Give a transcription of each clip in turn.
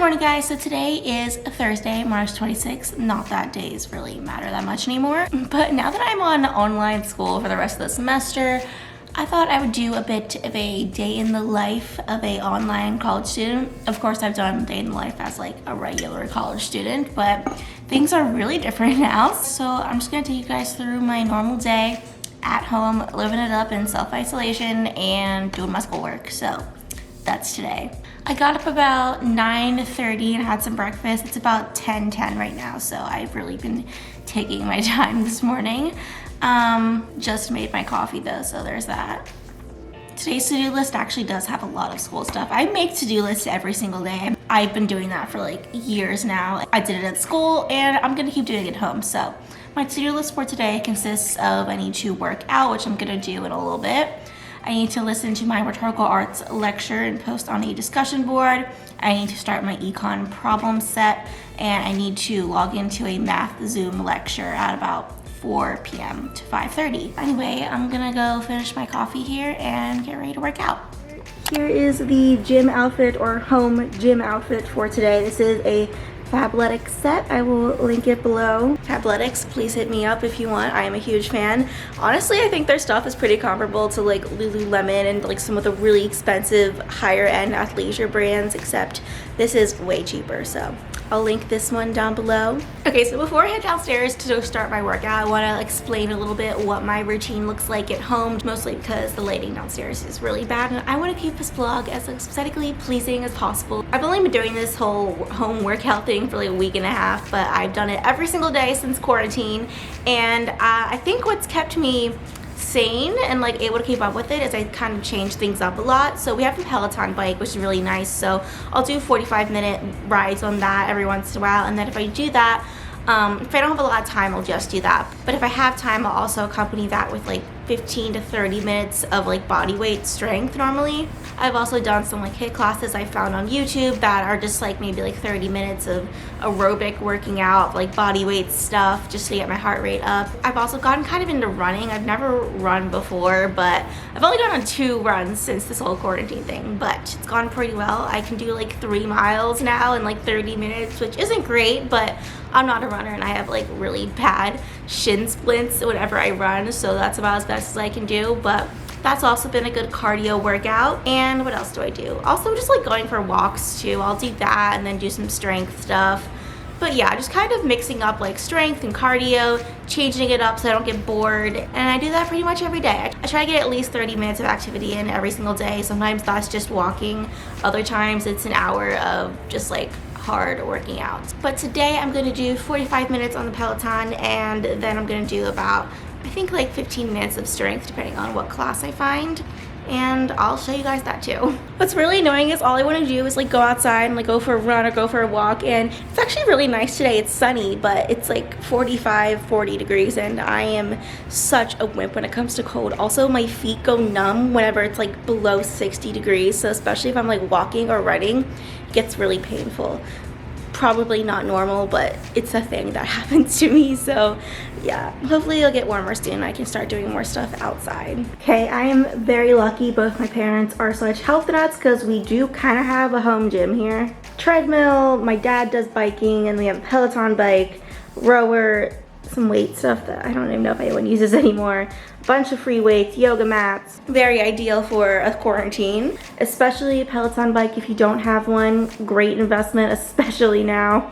morning, guys. So today is Thursday, March 26th. Not that days really matter that much anymore, but now that I'm on online school for the rest of the semester, I thought I would do a bit of a day in the life of a online college student. Of course, I've done day in the life as like a regular college student, but things are really different now. So I'm just gonna take you guys through my normal day at home, living it up in self-isolation and doing my schoolwork. So that's today. I got up about 9:30 and had some breakfast. It's about 10:10 right now, so I've really been taking my time this morning. Just made my coffee though, so there's that. Today's to-do list actually does have a lot of school stuff. I make to-do lists every single day. I've been doing that for like years now. I did it at school and I'm gonna keep doing it at home. So my to-do list for today consists of I need to work out, which I'm gonna do in a little bit. I need to listen to my rhetorical arts lecture and post on a discussion board. I need to start my econ problem set, and I need to log into a math Zoom lecture at about 4 p.m. to 5:30. Anyway, I'm gonna go finish my coffee here and get ready to work out. Here is the gym outfit or home gym outfit for today. This is a Fabletics set. I will link it below. Fabletics, please hit me up if you want. I am a huge fan. Honestly, I think their stuff is pretty comparable to like Lululemon and like some of the really expensive higher end athleisure brands, except this is way cheaper. So I'll link this one down below. Okay, so before I head downstairs to start my workout, I want to explain a little bit what my routine looks like at home, mostly because the lighting downstairs is really bad and I want to keep this vlog as aesthetically pleasing as possible. I've only been doing this whole home workout thing for like a week and a half, but I've done it every single day since quarantine, and I think what's kept me sane and like able to keep up with it is I kind of change things up a lot. So we have a Peloton bike, which is really nice, so I'll do 45-minute rides on that every once in a while, and then if I do that, if I don't have a lot of time, I'll just do that. But if I have time, I'll also accompany that with like 15 to 30 minutes of like body weight strength normally. I've also done some like HIIT classes I found on YouTube that are just like maybe like 30 minutes of aerobic working out, like body weight stuff, just to get my heart rate up. I've also gotten kind of into running. I've never run before, but I've only gone on 2 runs since this whole quarantine thing, but it's gone pretty well. I can do like 3 miles now in like 30 minutes, which isn't great, but I'm not a runner and I have like really bad shin splints whenever I run, so that's about as best as I can do. But that's also been a good cardio workout. And what else do I do? Also just like going for walks too. I'll do that and then do some strength stuff. But yeah, just kind of mixing up like strength and cardio, changing it up so I don't get bored. And I do that pretty much every day. I try to get at least 30 minutes of activity in every single day. Sometimes that's just walking. Other times it's an hour of just like hard working out. But today I'm going to do 45 minutes on the Peloton, and then I'm going to do about, I think like 15 minutes of strength depending on what class I find, and I'll show you guys that too. What's really annoying is all I want to do is like go outside and like go for a run or go for a walk, and it's actually really nice today. It's sunny, but it's like 40 degrees and I am such a wimp when it comes to cold. Also, my feet go numb whenever it's like below 60 degrees, so especially if I'm like walking or running, it gets really painful. Probably not normal, but it's a thing that happens to me. So yeah, hopefully it'll get warmer soon. I can start doing more stuff outside. Okay, I am very lucky both my parents are such health nuts because we do kind of have a home gym here. Treadmill, my dad does biking, and we have a Peloton bike, rower, some weight stuff that I don't even know if anyone uses anymore, a bunch of free weights, yoga mats. Very ideal for a quarantine, especially a Peloton bike if you don't have one. Great investment, especially now.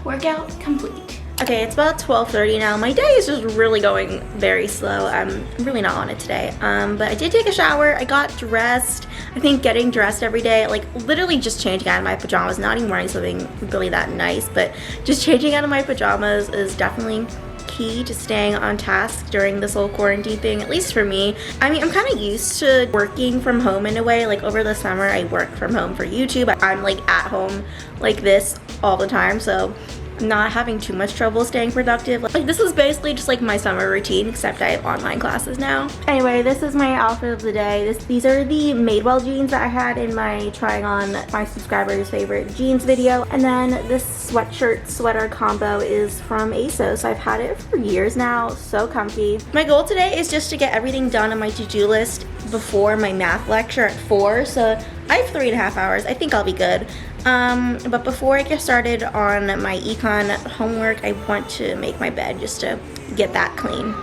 Workout complete. Okay, it's about 12:30 now. My day is just really going very slow. I'm really not on it today. But I did take a shower. I got dressed. I think getting dressed every day, like literally just changing out of my pajamas, not even wearing something really that nice, but just changing out of my pajamas is definitely key to staying on task during this whole quarantine thing, at least for me. I mean, I'm kind of used to working from home in a way. Like over the summer, I worked from home for YouTube. I'm like at home like this all the time, so I'm not having too much trouble staying productive. Like this is basically just like my summer routine, except I have online classes now. Anyway, this is my outfit of the day. These are the Madewell jeans that I had in my trying on my subscribers' favorite jeans video. And then this sweatshirt sweater combo is from ASOS. I've had it for years now, so comfy. My goal today is just to get everything done on my to-do list before my math lecture at 4, so I have 3.5 hours. I think I'll be good. But before I get started on my econ homework, I want to make my bed just to get that clean.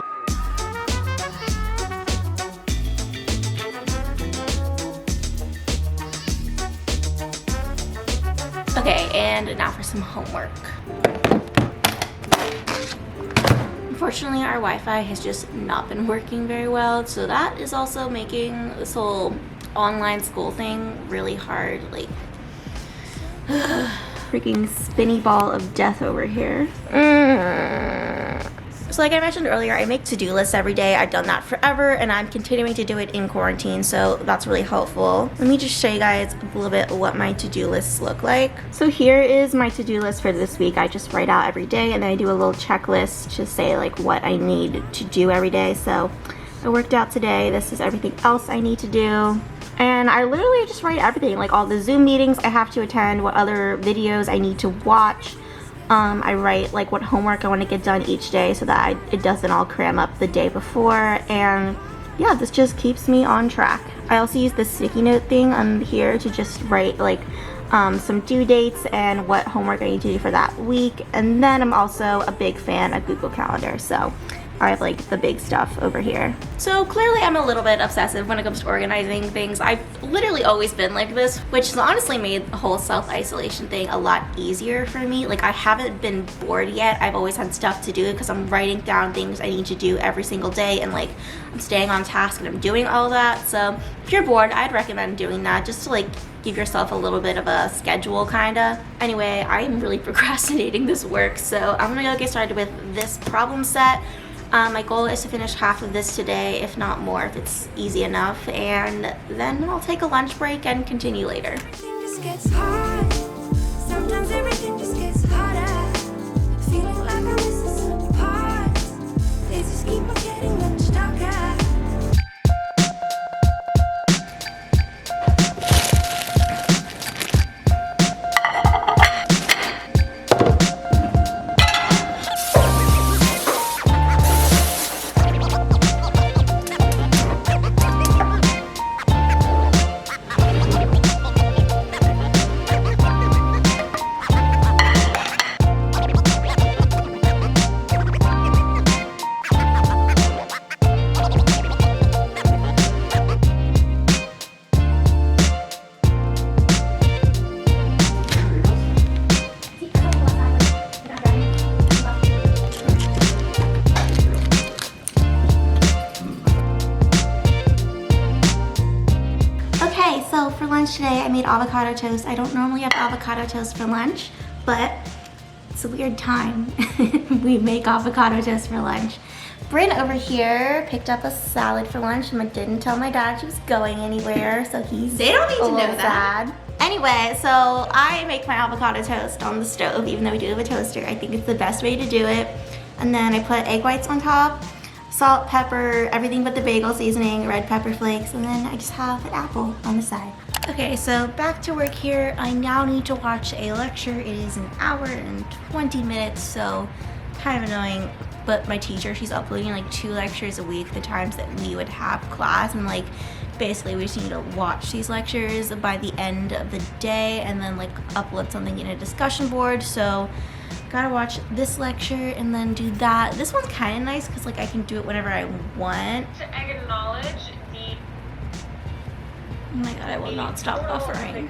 Okay, and now for some homework. Unfortunately, our Wi-Fi has just not been working very well, so that is also making this whole online school thing really hard. Like, freaking spinny ball of death over here. So like I mentioned earlier, I make to-do lists every day. I've done that forever, and I'm continuing to do it in quarantine, so that's really helpful. Let me just show you guys a little bit what my to-do lists look like. So here is my to-do list for this week. I just write out every day, and then I do a little checklist to say like what I need to do every day. So I worked out today. This is everything else I need to do. And I literally just write everything, like all the Zoom meetings I have to attend, what other videos I need to watch. I write like what homework I want to get done each day so that it doesn't all cram up the day before. And yeah, this just keeps me on track. I also use the sticky note thing on here to just write like some due dates and what homework I need to do for that week. And then I'm also a big fan of Google Calendar, so I have like the big stuff over here. So clearly I'm a little bit obsessive when it comes to organizing things. I've literally always been like this, which has honestly made the whole self-isolation thing a lot easier for me. Like I haven't been bored yet. I've always had stuff to do because I'm writing down things I need to do every single day, and like I'm staying on task and I'm doing all that. So if you're bored, I'd recommend doing that just to like give yourself a little bit of a schedule kinda. Anyway, I'm really procrastinating this work, so I'm gonna go get started with this problem set. My goal is to finish half of this today, if not more, if it's easy enough, and then I'll take a lunch break and continue later. Everything just gets hard. Sometimes everything just gets harder. Feeling like I'm missing some parts. They just keep on getting much darker. So for lunch today, I made avocado toast. I don't normally have avocado toast for lunch, but it's a weird time. We make avocado toast for lunch. Bryn over here picked up a salad for lunch and didn't tell my dad she was going anywhere, so They don't need to know that. Sad. Anyway, so I make my avocado toast on the stove, even though we do have a toaster. I think it's the best way to do it. And then I put egg whites on top, salt, pepper, everything but the bagel seasoning, red pepper flakes, and then I just have an apple on the side. Okay, so back to work here. I now need to watch a lecture. It is an hour and 20 minutes, so kind of annoying. But my teacher, she's uploading like 2 lectures a week, the times that we would have class, and like basically we just need to watch these lectures by the end of the day and then like upload something in a discussion board. So gotta watch this lecture and then do that. This one's kind of nice because like I can do it whenever I want. To acknowledge the Oh my god, I will not stop buffering.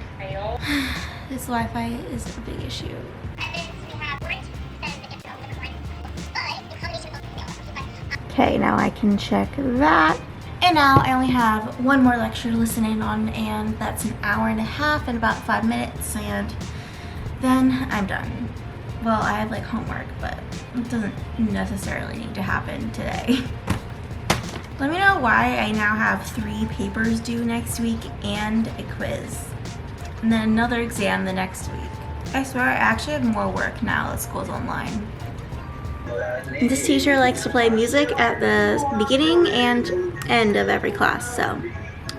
This Wi-Fi is a big issue. Okay, now I can check that. And now I only have one more lecture to listen in on, and that's an hour and a half and about 5 minutes, and then I'm done. well, I have like homework, but it doesn't necessarily need to happen today. Let me know why I now have 3 papers due next week and a quiz. And then another exam the next week. I swear I actually have more work now that school's online. This teacher likes to play music at the beginning and end of every class, so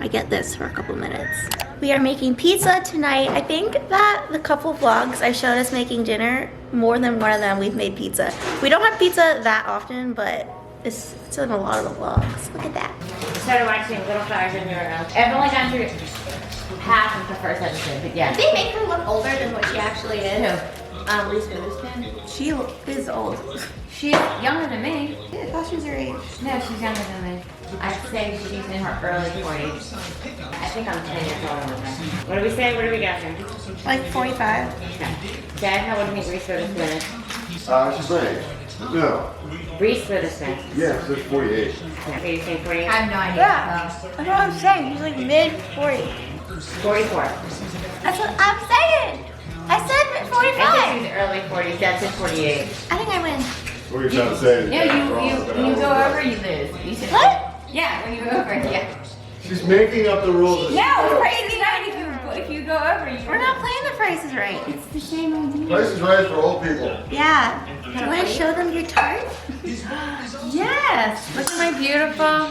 I get this for a couple minutes. We are making pizza tonight. I think that the couple vlogs I showed us making dinner, more than one of them we've made pizza. We don't have pizza that often, but it's in a lot of the vlogs. Look at that. I started watching Little Flowers in Your Room. I've only gone through half of the first episode, but yeah. They make her look older than what she actually is. Reese Witherspoon. She is old. She's younger than me. I thought she was your age. No, she's younger than me. I'd say she's in her early 40s. I think I'm 10 years older than her. What do we say? What do we got here? Like 45. Okay. Dad, how old do you think Reese Witherspoon is? She's my age. No. Reese Witherspoon. Yeah, she's 48. Okay, you say 48? I have no idea. Yeah, that's what I'm saying. She's like mid 40. 44. That's what I'm saying. I said mid 45. I said she's early 40s. Dad said 48. I think I win. What are you trying to say? No, you go over, you lose. You said What? Yeah, when you go over, yeah. She's making up the rules. No, Price is Right. If you go over, you. We're not playing the Price is Right. It's the same idea. Price is Right for old people. Yeah. Do you want to show them your tart? Yes. Look at my beautiful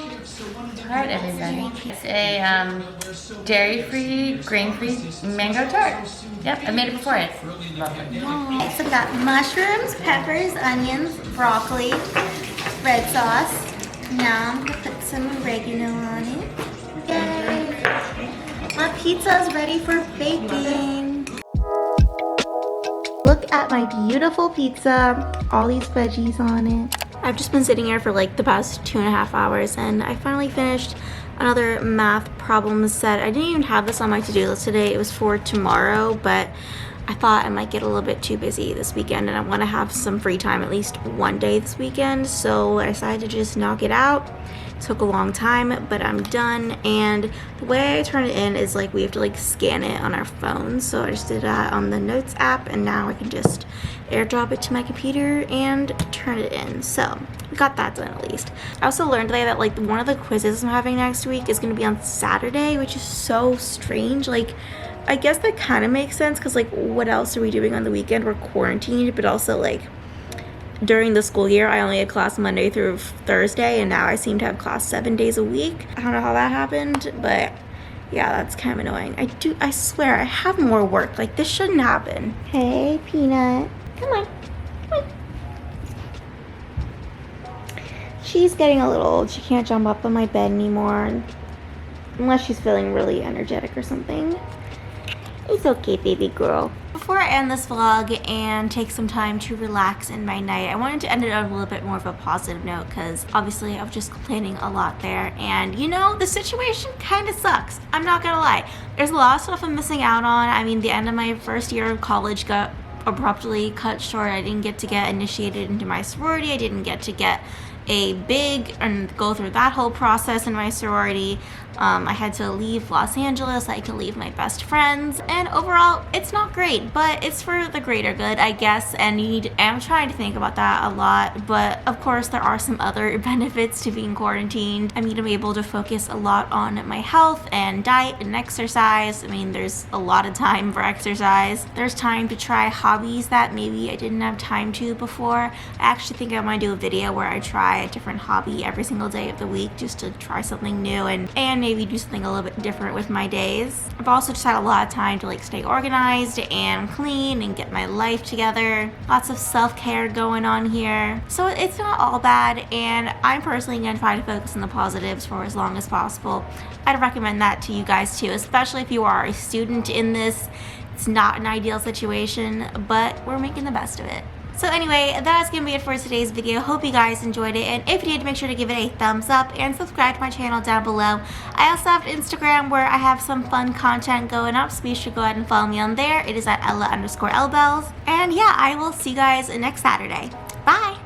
tart, everybody. It's a dairy-free, grain-free mango tart. Yep, I made it before. It's lovely. Okay, so we got mushrooms, peppers, onions, broccoli, red sauce. Yum. We'll put some oregano on it. Yay. My pizza's ready for baking. Look at my beautiful pizza. All these veggies on it. I've just been sitting here for like the past 2.5 hours and I finally finished another math problem set. I didn't even have this on my to-do list today. It was for tomorrow, but I thought I might get a little bit too busy this weekend and I want to have some free time at least one day this weekend. So I decided to just knock it out. It took a long time, but I'm done. And the way I turn it in is like we have to like scan it on our phones. So I just did that on the Notes app and now I can just airdrop it to my computer and turn it in. So we got that done at least. I also learned today that like one of the quizzes I'm having next week is going to be on Saturday, which is so strange. Like I guess that kind of makes sense because like what else are we doing on the weekend? We're quarantined, but also like during the school year I only had class Monday through Thursday and now I seem to have class 7 days a week. I don't know how that happened, but yeah, that's kind of annoying. I swear I have more work. Like this shouldn't happen. Hey, Peanut. Come on. Come on. She's getting a little old. She can't jump up on my bed anymore unless she's feeling really energetic or something. It's okay, baby girl. Before I end this vlog and take some time to relax in my night, I wanted to end it on a little bit more of a positive note because obviously I was just complaining a lot there and you know, the situation kind of sucks. I'm not gonna lie. There's a lot of stuff I'm missing out on. I mean, the end of my first year of college got abruptly cut short. I didn't get to get initiated into my sorority. I didn't get to get a big and go through that whole process in my sorority. I had to leave Los Angeles. I had to leave my best friends, and overall it's not great, but it's for the greater good, I guess. And I'm trying to think about that a lot, but of course there are some other benefits to being quarantined. I mean, I'm able to focus a lot on my health and diet and exercise. I mean, there's a lot of time for exercise. There's time to try hobbies that maybe I didn't have time to before. I actually think I want to do a video where I try a different hobby every single day of the week just to try something new and maybe do something a little bit different with my days. I've also just had a lot of time to like stay organized and clean and get my life together. Lots of self-care going on here. So it's not all bad, and I'm personally going to try to focus on the positives for as long as possible. I'd recommend that to you guys too, especially if you are a student in this. It's not an ideal situation, but we're making the best of it. So anyway, that's going to be it for today's video. Hope you guys enjoyed it, and if you did, make sure to give it a thumbs up and subscribe to my channel down below. I also have Instagram where I have some fun content going up, so be sure to go ahead and follow me on there. It is at Ella_Elbells. And yeah, I will see you guys next Saturday. Bye!